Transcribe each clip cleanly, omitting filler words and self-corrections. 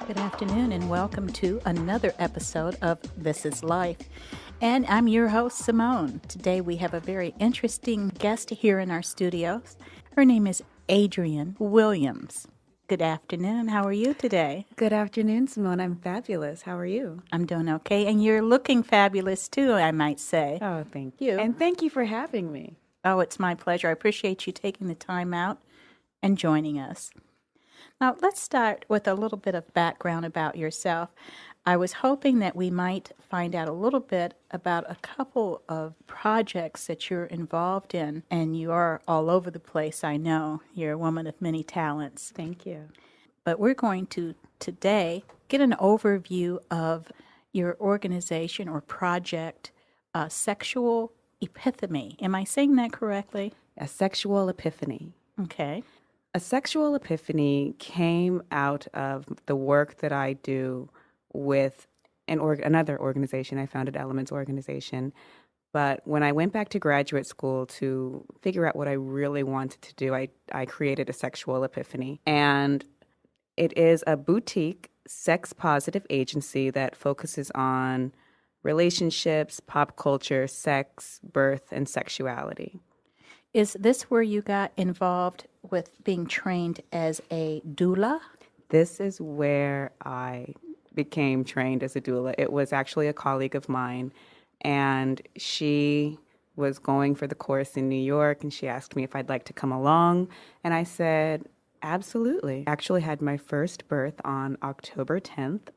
Good afternoon and welcome to another episode of This is Life. And I'm your host, Simone. Today we have a very interesting guest here in our studios. Her name is Adrienne Willaims. Good afternoon. How are you today? Good afternoon, Simone. I'm fabulous. How are you? I'm doing okay. And you're looking fabulous too, I might say. Oh, thank you. And thank you for having me. Oh, it's my pleasure. I appreciate you taking the time out and joining us. Now, let's start with a little bit of background about yourself. I was hoping that we might find out a little bit about a couple of projects that you're involved in, and you are all over the place, I know. You're a woman of many talents. Thank you. But we're going to today get an overview of your organization or project, Sexual Epithamy. Am I saying that correctly? A Sexual Epiphany. Okay. A Sexual Epiphany came out of the work that I do with another organization. I founded Elements Organization. But when I went back to graduate school to figure out what I really wanted to do, I created a Sexual Epiphany. And it is a boutique, sex-positive agency that focuses on relationships, pop culture, sex, birth, and sexuality. Is this where you got involved with being trained as a doula? This is where I became trained as a doula. It was actually a colleague of mine, and she was going for the course in New York, and she asked me if I'd like to come along, and I said, absolutely. I actually had my first birth on October 10th.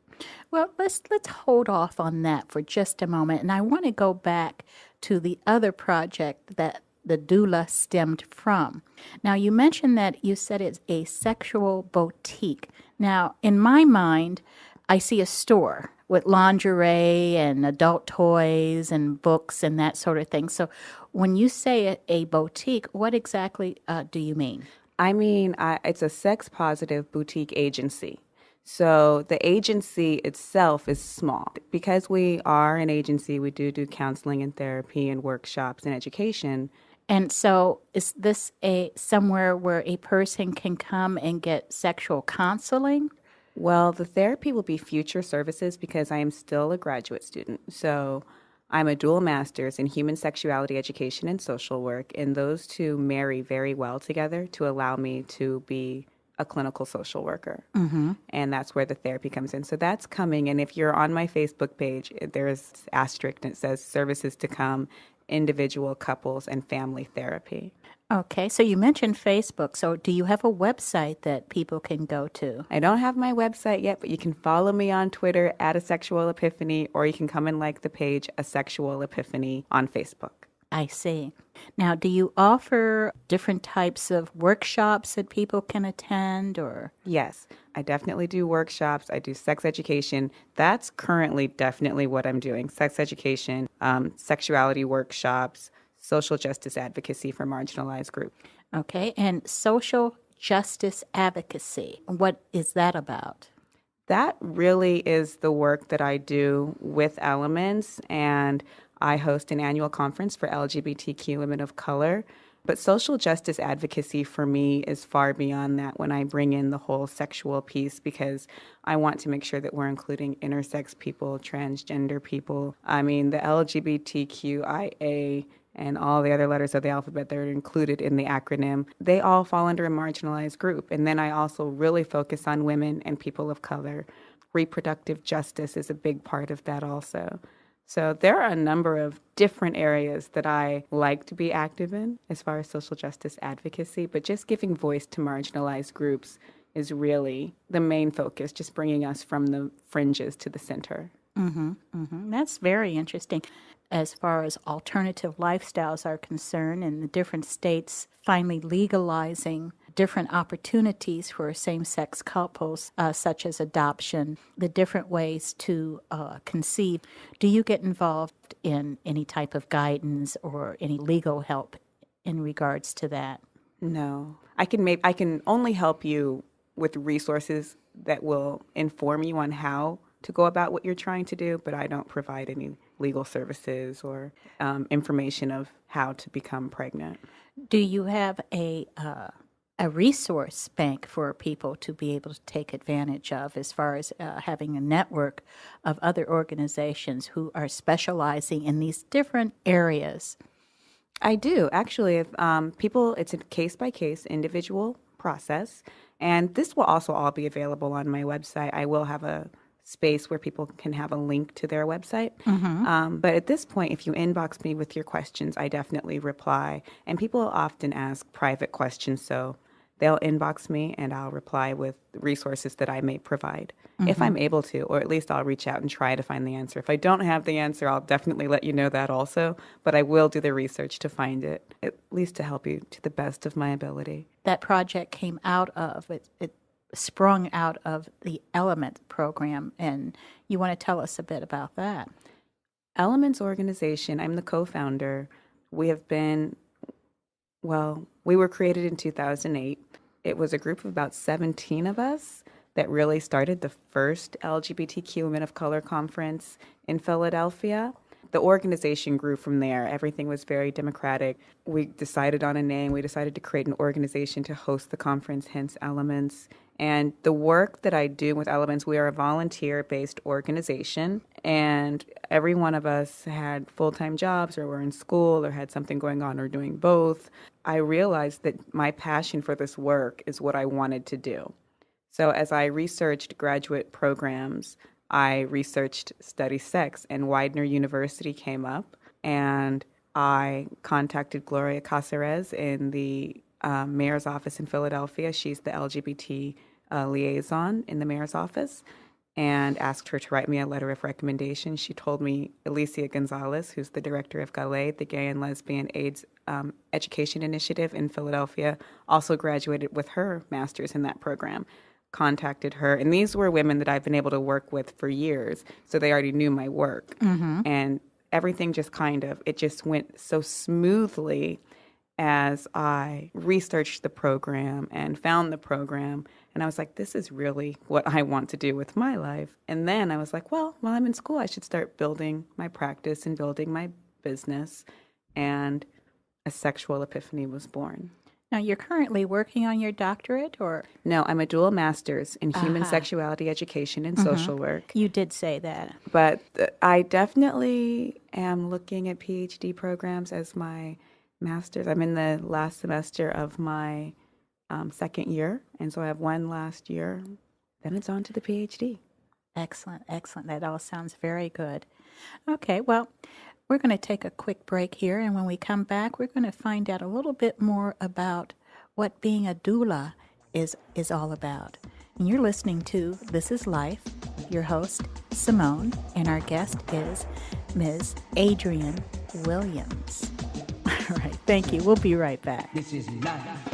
Well, let's hold off on that for just a moment, and I want to go back to the other project that the doula stemmed from. Now, you mentioned that you said it's a sexual boutique. Now, in my mind, I see a store with lingerie and adult toys and books and that sort of thing. So when you say a boutique, what exactly do you mean? I mean, it's a sex-positive boutique agency. So the agency itself is small. Because we are an agency, we do counseling and therapy and workshops and education. And so is this somewhere where a person can come and get sexual counseling? Well, the therapy will be future services because I am still a graduate student. So I'm a dual master's in human sexuality education and social work, and those two marry very well together to allow me to be a clinical social worker. Mm-hmm. And that's where the therapy comes in. So that's coming. And if you're on my Facebook page, there's asterisk and it says services to come, individual, couples, and family therapy. Okay, so you mentioned Facebook. So do you have a website that people can go to? I don't have my website yet, but you can follow me on Twitter at A Sexual Epiphany, or you can come and like the page A Sexual Epiphany on Facebook. I see. Now, do you offer different types of workshops that people can attend, or? Yes, I definitely do workshops. I do sex education. That's currently definitely what I'm doing. Sex education, sexuality workshops, social justice advocacy for marginalized groups. Okay, and social justice advocacy, what is that about? That really is the work that I do with Elements, and I host an annual conference for LGBTQ women of color. But social justice advocacy for me is far beyond that when I bring in the whole sexual piece, because I want to make sure that we're including intersex people, transgender people. I mean, the LGBTQIA and all the other letters of the alphabet that are included in the acronym, they all fall under a marginalized group. And then I also really focus on women and people of color. Reproductive justice is a big part of that also. So there are a number of different areas that I like to be active in as far as social justice advocacy, but just giving voice to marginalized groups is really the main focus, just bringing us from the fringes to the center. Mm-hmm, mm-hmm. That's very interesting. As far as alternative lifestyles are concerned, and the different states finally legalizing different opportunities for same-sex couples, such as adoption, the different ways to conceive. Do you get involved in any type of guidance or any legal help in regards to that? No. I can only help you with resources that will inform you on how to go about what you're trying to do, but I don't provide any legal services or information of how to become pregnant. Do you have a a resource bank for people to be able to take advantage of, as far as having a network of other organizations who are specializing in these different areas. I do. Actually, if people, it's a case-by-case individual process. And this will also all be available on my website. I will have a space where people can have a link to their website. But at this point, if you inbox me with your questions, I definitely reply. And people often ask private questions, so they'll inbox me and I'll reply with resources that I may provide if I'm able to, or at least I'll reach out and try to find the answer. If I don't have the answer, I'll definitely let you know that also, but I will do the research to find it, at least to help you to the best of my ability. That project came out of, it sprung out of the Element program, and you want to tell us a bit about that. Elements organization, I'm the co-founder. We were created in 2008. It was a group of about 17 of us that really started the first LGBTQ Women of Color conference in Philadelphia. The organization grew from there. Everything was very democratic. We decided on a name. We decided to create an organization to host the conference, hence Elements. And the work that I do with Elements, we are a volunteer-based organization, and every one of us had full-time jobs or were in school or had something going on or doing both. I realized that my passion for this work is what I wanted to do. So as I researched graduate programs, I researched Study Sex, and Widener University came up, and I contacted Gloria Caceres in the mayor's office in Philadelphia. She's the LGBT liaison in the mayor's office, and asked her to write me a letter of recommendation. She told me Alicia Gonzalez, who's the director of GALE, the Gay and Lesbian AIDS Education Initiative in Philadelphia, also graduated with her master's in that program, contacted her. And these were women that I've been able to work with for years, so they already knew my work. And everything just it just went so smoothly as I researched the program and found the program. And I was like, this is really what I want to do with my life. And then I was like, well, while I'm in school, I should start building my practice and building my business. And a Sexual Epiphany was born. Now, you're currently working on your doctorate, or? No, I'm a dual master's in human sexuality education and social work. You did say that. But I definitely am looking at PhD programs as my master's. I'm in the last semester of my second year, and so I have one last year. Then it's on to the PhD. Excellent, excellent. That all sounds very good. Okay, well, we're going to take a quick break here, and when we come back, we're going to find out a little bit more about what being a doula is all about. And you're listening to This Is Life, your host, Simone, and our guest is Ms. Adrienne Willaims. All right, thank you. We'll be right back. This is life.